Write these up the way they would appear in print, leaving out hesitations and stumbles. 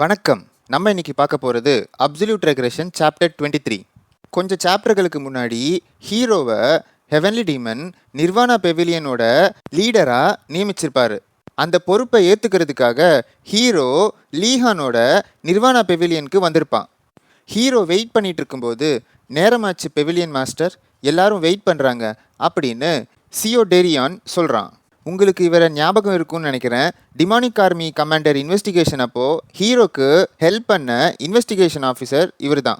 வணக்கம். நம்ம இன்னைக்கு பார்க்க போகிறது அப்சல்யூட் ரெக்ரெஷன் சாப்டர் 23. கொஞ்சம் சாப்டர்களுக்கு முன்னாடி ஹீரோவை ஹெவன்லி டீமன் நிர்வாணா பெவிலியனோட லீடராக நியமிச்சிருப்பாரு. அந்த பொறுப்பை ஏற்றுக்கிறதுக்காக ஹீரோ லீஹானோட நிர்வாணா பெவிலியனுக்கு வந்திருப்பான். ஹீரோ வெயிட் பண்ணிட்டு இருக்கும்போது, நேரமாச்சு பெவிலியன் மாஸ்டர், எல்லாரும் வெயிட் பண்ணுறாங்க அப்படின்னு சியோடேரியான் சொல்கிறான். உங்களுக்கு இவரை ஞாபகம் இருக்கும்னு நினைக்கிறேன். டிமானிக் ஆர்மி கமாண்டர் இன்வெஸ்டிகேஷன் அப்போது ஹீரோக்கு ஹெல்ப் பண்ண இன்வெஸ்டிகேஷன் ஆஃபீஸர் இவர் தான்.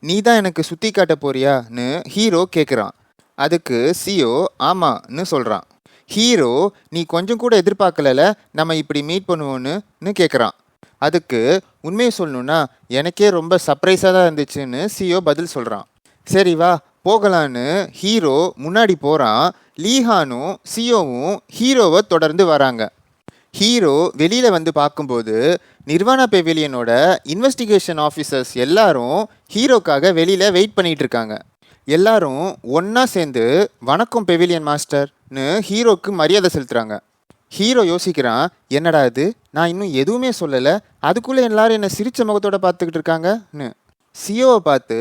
நீ தான் எனக்கு சுற்றி காட்ட போறியான்னு ஹீரோ கேட்குறான். அதுக்கு சியோ ஆமான்னு சொல்கிறான். ஹீரோ, நீ கொஞ்சம் கூட எதிர்பார்க்கல நம்ம இப்படி மீட் பண்ணுவோன்னு கேட்குறான். அதுக்கு உண்மையை சொல்லணுன்னா எனக்கே ரொம்ப சர்ப்ரைஸாக தான் இருந்துச்சுன்னு சியோ பதில் சொல்கிறான். சரி வா போகலான்னு ஹீரோ முன்னாடி போகிறான். லீஹானும் சியோவும் ஹீரோவை தொடர்ந்து வராங்க. ஹீரோ வெளியில் வந்து பார்க்கும்போது நிர்வாணா பெவிலியனோட இன்வெஸ்டிகேஷன் ஆஃபீஸர்ஸ் எல்லாரும் ஹீரோக்காக வெளியில் வெயிட் பண்ணிகிட்டு இருக்காங்க. எல்லாரும் ஒன்றா சேர்ந்து வணக்கம் பெவிலியன் மாஸ்டர்னு ஹீரோக்கு மரியாதை செலுத்துகிறாங்க. ஹீரோ யோசிக்கிறான், என்னடா இது, நான் இன்னும் எதுவுமே சொல்லலை, அதுக்குள்ளே எல்லாரும் என்னை சிரிச்ச முகத்தோட பார்த்துக்கிட்டு இருக்காங்கன்னு. சியோவை பார்த்து,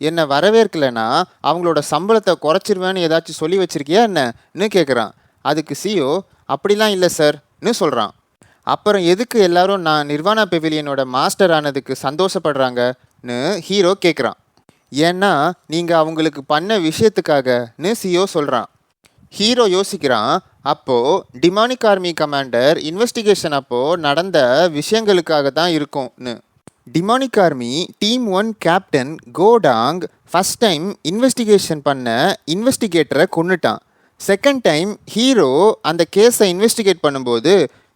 என்னை வரவேற்கலைன்னா அவங்களோட சம்பளத்தை குறைச்சிருவேன்னு ஏதாச்சும் சொல்லி வச்சிருக்கியா என்னன்னு கேட்குறான். அதுக்கு சியோ, அப்படிலாம் இல்லை சார்னு சொல்கிறான். அப்புறம் எதுக்கு எல்லாரும் நான் நிர்வாணா பெவிலியனோட மாஸ்டர் ஆனதுக்கு சந்தோஷப்படுறாங்கன்னு ஹீரோ கேட்குறான். ஏன்னா நீங்கள் அவங்களுக்கு பண்ண விஷயத்துக்காகன்னு சியோ சொல்கிறான். ஹீரோ யோசிக்கிறான், அப்போது டிமானிக் ஆர்மி கமாண்டர் இன்வெஸ்டிகேஷன் அப்போது நடந்த விஷயங்களுக்காக தான் இருக்கும்னு. டிமானிக் ஆர்மி டீம் 1 கேப்டன் கோடாங் ஃபஸ்ட் டைம் இன்வெஸ்டிகேஷன் பண்ண இன்வெஸ்டிகேட்டரை கொன்னுட்டான். செகண்ட் டைம் ஹீரோ அந்த கேஸை இன்வெஸ்டிகேட் பண்ணும்போது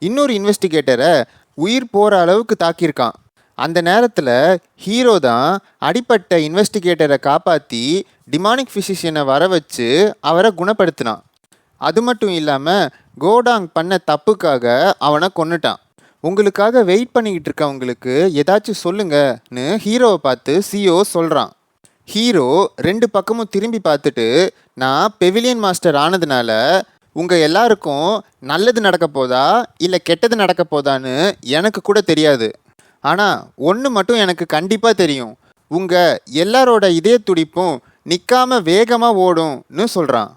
இன்னொரு இன்வெஸ்டிகேட்டரை உயிர் போகிற அளவுக்கு தாக்கியிருக்கான். அந்த நேரத்தில் ஹீரோ தான் அடிப்பட்ட இன்வெஸ்டிகேட்டரை காப்பாற்றி டிமானிக் ஃபிசிஷியனை வர வச்சு அவரை குணப்படுத்தினான். அது மட்டும் இல்லாமல் கோடாங் பண்ண தப்புக்காக அவனை கொன்னுட்டான். உங்களுக்காக வெயிட் பண்ணிக்கிட்டு இருக்கவங்களுக்கு ஏதாச்சும் சொல்லுங்கன்னு ஹீரோவை பார்த்து சியோ சொல்கிறான். ஹீரோ ரெண்டு பக்கமும் திரும்பி பார்த்துட்டு, நான் பெவிலியன் மாஸ்டர் ஆனதுனால உங்கள் எல்லாருக்கும் நல்லது நடக்க போதா இல்லை கெட்டது நடக்க போதான்னு எனக்கு கூட தெரியாது. ஆனால் ஒன்று மட்டும் எனக்கு கண்டிப்பாக தெரியும், உங்கள் எல்லாரோட இதய துடிப்பும் நிற்காம வேகமாக ஓடும்னு சொல்கிறான்.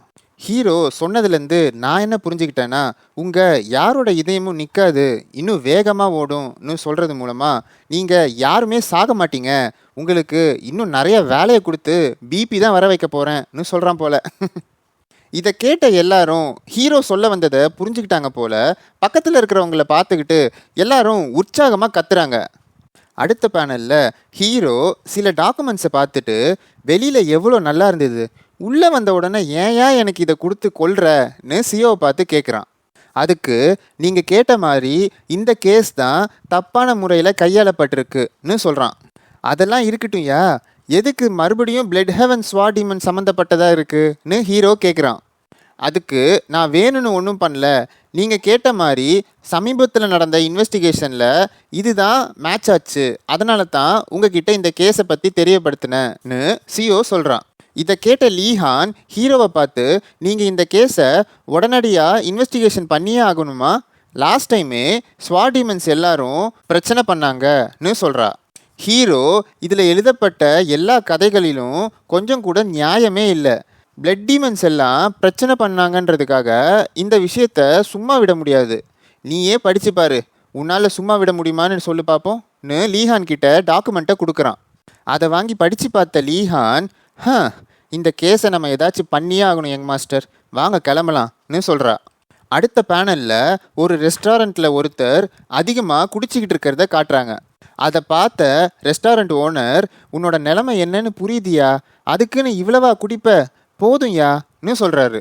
ஹீரோ சொன்னதுலேருந்து நான் என்ன புரிஞ்சுக்கிட்டேன்னா, உங்கள் யாரோட இதயமும் நிற்காது, இன்னும் வேகமாக ஓடும்னு சொல்கிறது மூலமாக நீங்கள் யாருமே சாக மாட்டீங்க, உங்களுக்கு இன்னும் நிறைய வேலையை கொடுத்து பிபி தான் வர வைக்க போகிறேன்னு சொல்கிறான் போல. இதை கேட்ட எல்லாரும் ஹீரோ சொல்ல வந்ததை புரிஞ்சுக்கிட்டாங்க போல. பக்கத்தில் இருக்கிறவங்கள பார்த்துக்கிட்டு எல்லாரும் உற்சாகமாக கத்துறாங்க. அடுத்த பேனலில் ஹீரோ சில டாக்குமெண்ட்ஸை பார்த்துட்டு, வெளியில் எவ்வளோ நல்லா இருந்தது, உள்ளே வந்த உடனே ஏன் எனக்கு இதை கொடுத்து கொள்றன்னு சியோவை பார்த்து கேட்குறான். அதுக்கு, நீங்கள் கேட்ட மாதிரி இந்த கேஸ் தான் தப்பான முறையில் கையாளப்பட்டிருக்குன்னு சொல்கிறான். அதெல்லாம் இருக்கட்டும்யா, எதுக்கு மறுபடியும் பிளட் ஹெவன் ஸ்வாட் டீமன் சம்மந்தப்பட்டதாக இருக்குன்னு ஹீரோ கேட்குறான். அதுக்கு, நான் வேணும்னு ஒன்றும் பண்ணல, நீங்கள் கேட்ட மாதிரி சமீபத்தில் நடந்த இன்வெஸ்டிகேஷனில் இதுதான் மேட்ச் ஆச்சு, அதனால தான் உங்ககிட்ட இந்த கேஸை பற்றி தெரியப்படுத்தினேன்னு சியோ சொல்கிறான். இதை கேட்ட லீஹான் ஹீரோவை பார்த்து, நீங்கள் இந்த கேஸை உடனடியாக இன்வெஸ்டிகேஷன் பண்ணியே ஆகணுமா, லாஸ்ட் டைமே ஸ்வாட் டீமன்ஸ் எல்லாரும் பிரச்சனை பண்ணாங்கன்னு சொல்கிறா. ஹீரோ, இதில் எழுதப்பட்ட எல்லா கதைகளிலும் கொஞ்சம் கூட நியாயமே இல்லை, பிளட் டீமன்ஸ் எல்லாம் பிரச்சனை பண்ணாங்கன்றதுக்காக இந்த விஷயத்த சும்மா விட முடியாது, நீயே படிச்சு பாரு, உன்னால் சும்மா விட முடியுமான்னு சொல்லு பார்ப்போம்னு லீஹான் கிட்ட டாக்குமெண்ட்டை கொடுக்குறான். அதை வாங்கி படித்து பார்த்த லீஹான், இந்த கேஸை நம்ம ஏதாச்சும் பண்ணியே ஆகணும் யங் மாஸ்டர், வாங்க கிளம்பலாம்னு சொல்கிறா. அடுத்த பேனலில் ஒரு ரெஸ்டாரண்ட்டில் ஒருத்தர் அதிகமாக குடிச்சிக்கிட்டு இருக்கிறத காட்டுறாங்க. அதை பார்த்த ரெஸ்டாரண்ட் ஓனர், உன்னோட நிலைமை என்னன்னு புரியுதியா, அதுக்குன்னு இவ்வளவா குடிப்ப, போதும்யான்னு சொல்கிறாரு.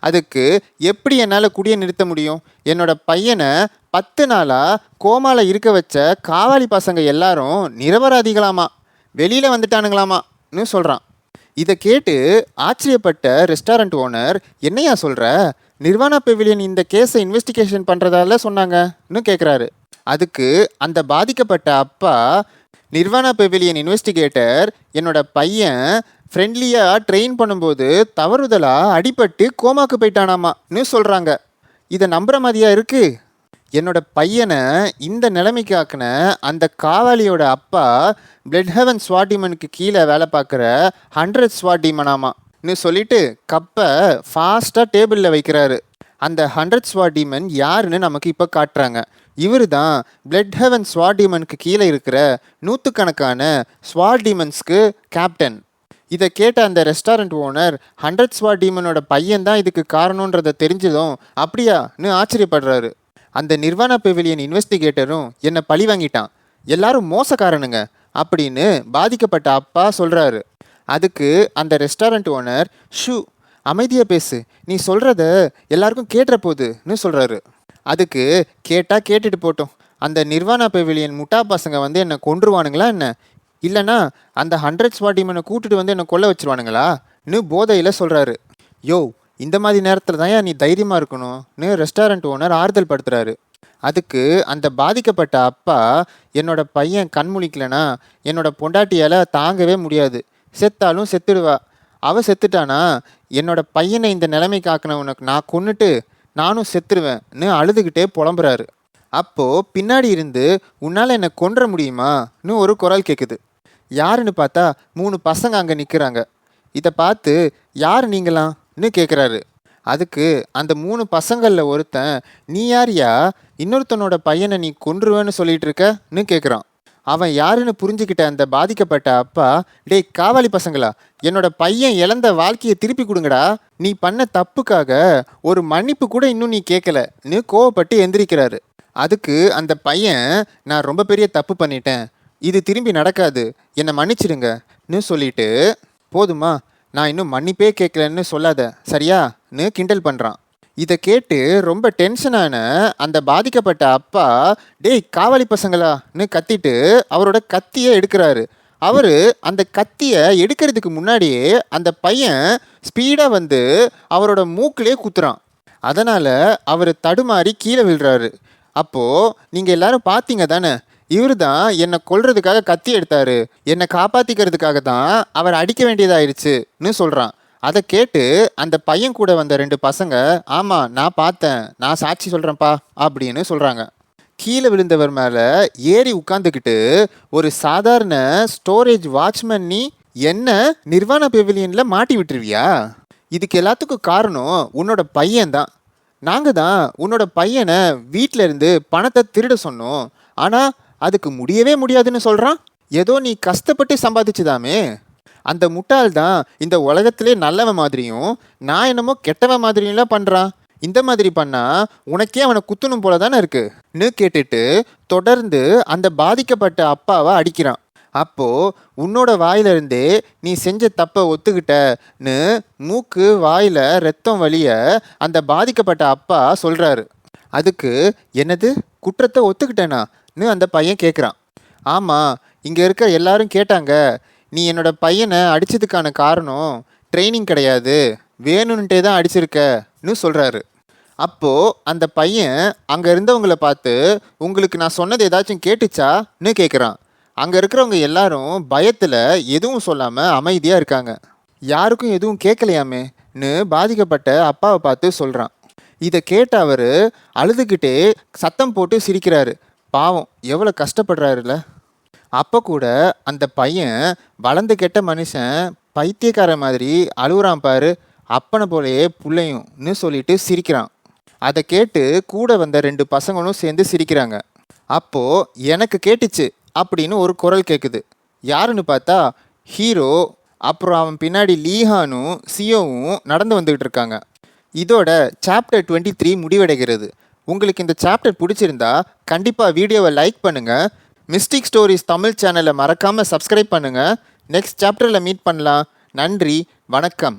அதுக்கு, எப்படி என்னால் குடியை நிறுத்த முடியும், என்னோட பையனை 10 நாளாக கோமாவில் இருக்க வச்ச காவாலி பசங்க எல்லாரும் நிரபராதிகளாமா, வெளியில் வந்துட்டானுங்களாமான்னு சொல்கிறான். இதை கேட்டு ஆச்சரியப்பட்ட ரெஸ்டாரண்ட் ஓனர், என்னையா சொல்கிற, நிர்வாணா பெவிலியன் இந்த கேஸை இன்வெஸ்டிகேஷன் பண்ணுறதால சொன்னாங்கன்னு கேட்குறாரு. அதுக்கு அந்த பாதிக்கப்பட்ட அப்பா, நிர்வாணா பெவிலியன் இன்வெஸ்டிகேட்டர் என்னோட பையன் ஃப்ரெண்ட்லியாக ட்ரெயின் பண்ணும்போது தவறுதலாக அடிபட்டு கோமாக்கு போயிட்டானாமான்னு சொல்கிறாங்க. இதை நம்புகிற மாதிரியா இருக்குது? என்னோட பையனை இந்த நிலைமைக்கு ஆக்கின அந்த காவாலியோட அப்பா பிளட் ஹெவன் ஸ்வாட் டீமனுக்கு கீழே வேலை பார்க்குற 100 ஸ்வாட் டீமனாமான்னு சொல்லிட்டு கப்பை ஃபாஸ்ட்டாக டேபிளில் வைக்கிறாரு. அந்த 100 ஸ்வாட் டீமன் யாருன்னு நமக்கு இப்போ காட்டுறாங்க. இவர் தான் பிளட் ஹெவன் ஸ்வாட் டீமனுக்கு கீழே இருக்கிற நூற்றுக்கணக்கான ஸ்வாட் டீமன்ஸ்க்கு கேப்டன். இதை கேட்ட அந்த ரெஸ்டாரண்ட் ஓனர் 100 ஸ்வாட் டீமனோட பையன் தான் இதுக்கு காரணன்றதை தெரிஞ்சதும் அப்படியான்னு ஆச்சரியப்படுறாரு. அந்த நிர்வாணா பெவிலியன் இன்வெஸ்டிகேட்டரும் என்னை பழி வாங்கிட்டான், எல்லாரும் மோசக்காரனுங்க அப்படின்னு பாதிக்கப்பட்ட அப்பா சொல்கிறாரு. அதுக்கு அந்த ரெஸ்டாரண்ட் ஓனர், ஷூ அமைதியாக பேசு, நீ சொல்கிறத எல்லாருக்கும் கேட்டுற போகுதுன்னு சொல்கிறாரு. அதுக்கு கேட்டுட்டு போட்டோம், அந்த நிர்வாணா பெவிலியன் முட்டா பசங்க வந்து என்னை கொன்றுவானுங்களா என்ன, இல்லைனா அந்த 100 ஸ்வாட் டீமனை கூட்டிட்டு வந்து என்னை கொல்ல வச்சுருவானுங்களான்னு போதையில் சொல்கிறாரு. யோ, இந்த மாதிரி நேரத்தில் தான் நீ தைரியமாக இருக்கணும்னு ரெஸ்டாரண்ட் ஓனர் ஆறுதல் படுத்துகிறாரு. அதுக்கு அந்த பாதிக்கப்பட்ட அப்பா, என்னோட பையன் கண் முழிக்கலைன்னா என்னோட பொண்டாட்டியால் தாங்கவே முடியாது, செத்தாலும் செத்துடுவா, அவள் செத்துட்டானா என்னோட பையனை இந்த நிலைமைக்கு ஆக்கினவனுக்கு நான் கொன்னுட்டு நானும் செத்துருவேன்னு அழுதுகிட்டே புலம்புறாரு. அப்போது பின்னாடி இருந்து உன்னால் என்னை கொன்ற முடியுமான்னு ஒரு குரல் கேட்குது. யாருன்னு பார்த்தா 3 பசங்க அங்கே நிற்கிறாங்க. இதை பார்த்து யார் நீங்களான்னு கேட்குறாரு. அதுக்கு அந்த 3 பசங்களில் ஒருத்தன், நீ யாரியா இன்னொருத்தனோட பையனை நீ கொன்றுவேன்னு சொல்லிட்டு இருக்கன்னு கேட்குறான். அவன் யாருன்னு புரிஞ்சுக்கிட்ட அந்த பாதிக்கப்பட்ட அப்பா, டேய் காவாலி பசங்களா, என்னோட பையன் இழந்த வாழ்க்கையை திருப்பி கொடுங்கடா, நீ பண்ண தப்புக்காக ஒரு மன்னிப்பு கூட இன்னும் நீ கேட்கலன்னு கோவப்பட்டு எந்திரிக்கிறாரு. அதுக்கு அந்த பையன், நான் ரொம்ப பெரிய தப்பு பண்ணிட்டேன், இது திரும்பி நடக்காது, என்னை மன்னிச்சிடுங்கன்னு சொல்லிட்டு, போதுமா நான் இன்னும் மன்னிப்பே கேட்கலன்னு சொல்லாத சரியான்னு கிண்டல் பண்ணுறான். இதை கேட்டு ரொம்ப டென்ஷனான அந்த பாதிக்கப்பட்ட அப்பா, டேய் காவாலி பசங்களான்னு கத்திட்டு அவரோட கத்தியை எடுக்கிறாரு. அவர் அந்த கத்தியை எடுக்கிறதுக்கு முன்னாடியே அந்த பையன் ஸ்பீடாக வந்து அவரோட மூக்கிலே குத்துறான். அதனால் அவர் தடுமாறி கீழே விழுறாரு. அப்போது நீங்கள் எல்லாரும் பார்த்தீங்க தானே, இவர் தான் என்னை கொல்றதுக்காக கத்தி எடுத்தாரு, என்னை காப்பாற்றிக்கிறதுக்காக தான் அவர் அடிக்க வேண்டியதாயிருச்சுன்னு சொல்கிறான். அதை கேட்டு அந்த பையன் கூட வந்த 2 பசங்க, ஆமாம் நான் பார்த்தேன், நான் சாட்சி சொல்கிறேன்ப்பா அப்படின்னு சொல்கிறாங்க. கீழே விழுந்தவர் மேலே ஏறி உட்காந்துக்கிட்டு, ஒரு சாதாரண ஸ்டோரேஜ் வாட்ச்மேன் நீ என்ன நிர்வாணா பெவிலியனில் மாட்டி விட்டுருவியா, இதுக்கு எல்லாத்துக்கும் காரணம் உன்னோட பையன்தான். நாங்கள் தான் உன்னோட பையனை வீட்டில் இருந்து பணத்தை திருட சொன்னோம், ஆனால் அதுக்கு முடியவே முடியாதுன்னு சொல்கிறான். ஏதோ நீ கஷ்டப்பட்டு சம்பாதிச்சுதாமே, அந்த முட்டாள் தான் இந்த உலகத்திலே நல்லவன் மாதிரியும் நான் என்னமோ கெட்டவன் மாதிரியும்லாம் பண்ணுறான், இந்த மாதிரி பண்ணால் உனக்கே அவனை குத்தணும் போல தானே இருக்குன்னு கேட்டுட்டு தொடர்ந்து அந்த பாதிக்கப்பட்ட அப்பாவை அடிக்கிறான். அப்போது உன்னோட வாயிலிருந்தே நீ செஞ்ச தப்பை ஒத்துக்கிட்டன்னு மூக்கு வாயில் ரத்தம் வலிய அந்த பாதிக்கப்பட்ட அப்பா சொல்கிறாரு. அதுக்கு, என்னது குற்றத்தை ஒத்துக்கிட்டேனான்னு அந்த பையன் கேட்குறான். ஆமாம், இங்கே இருக்க எல்லாரும் கேட்டாங்க, நீ என்னோட பையனை அடித்ததுக்கான காரணம் ட்ரைனிங் கிடையாது, வேணும்ன்ட்டே தான் அடிச்சிருக்கன்னு சொல்கிறாரு. அப்போது அந்த பையன் அங்கே இருந்தவங்களை பார்த்து, உங்களுக்கு நான் சொன்னது ஏதாச்சும் கேட்டுச்சான்னு கேட்குறான். அங்கே இருக்கிறவங்க எல்லாரும் பயத்தில் எதுவும் சொல்லாமல் அமைதியாக இருக்காங்க. யாருக்கும் எதுவும் கேட்கலையாமேன்னு பாதிக்கப்பட்ட அப்பாவை பார்த்து சொல்கிறான். இதை கேட்ட அவர் அழுதுகிட்டே சத்தம் போட்டு சிரிக்கிறாரு. பாவம் எவ்வளோ கஷ்டப்படுறாருல. அப்போ கூட அந்த பையன், வளர்ந்து கெட்ட மனுஷன் பைத்தியக்கார மாதிரி அழுகுறான் பாரு, அப்பனை போலேயே பிள்ளையும்னு சொல்லிட்டு சிரிக்கிறான். அதை கேட்டு கூட வந்த 2 பசங்களும் சேர்ந்து சிரிக்கிறாங்க. அப்போது எனக்கு கேட்டுச்சு அப்படின்னு ஒரு குரல் கேட்குது. யாருன்னு பார்த்தா ஹீரோ, அப்புறம் அவன் பின்னாடி லீஹானும் சியோவும் நடந்து வந்துக்கிட்டு இருக்காங்க. இதோட சாப்டர் 23 முடிவடைகிறது. உங்களுக்கு இந்த சாப்டர் பிடிச்சிருந்தா கண்டிப்பாக வீடியோவை லைக் பண்ணுங்கள். மிஸ்டிக் ஸ்டோரிஸ் தமிழ் சேனலை மறக்காமல் சப்ஸ்கிரைப் பண்ணுங்கள். நெக்ஸ்ட் சாப்டரில் மீட் பண்ணலாம். நன்றி, வணக்கம்.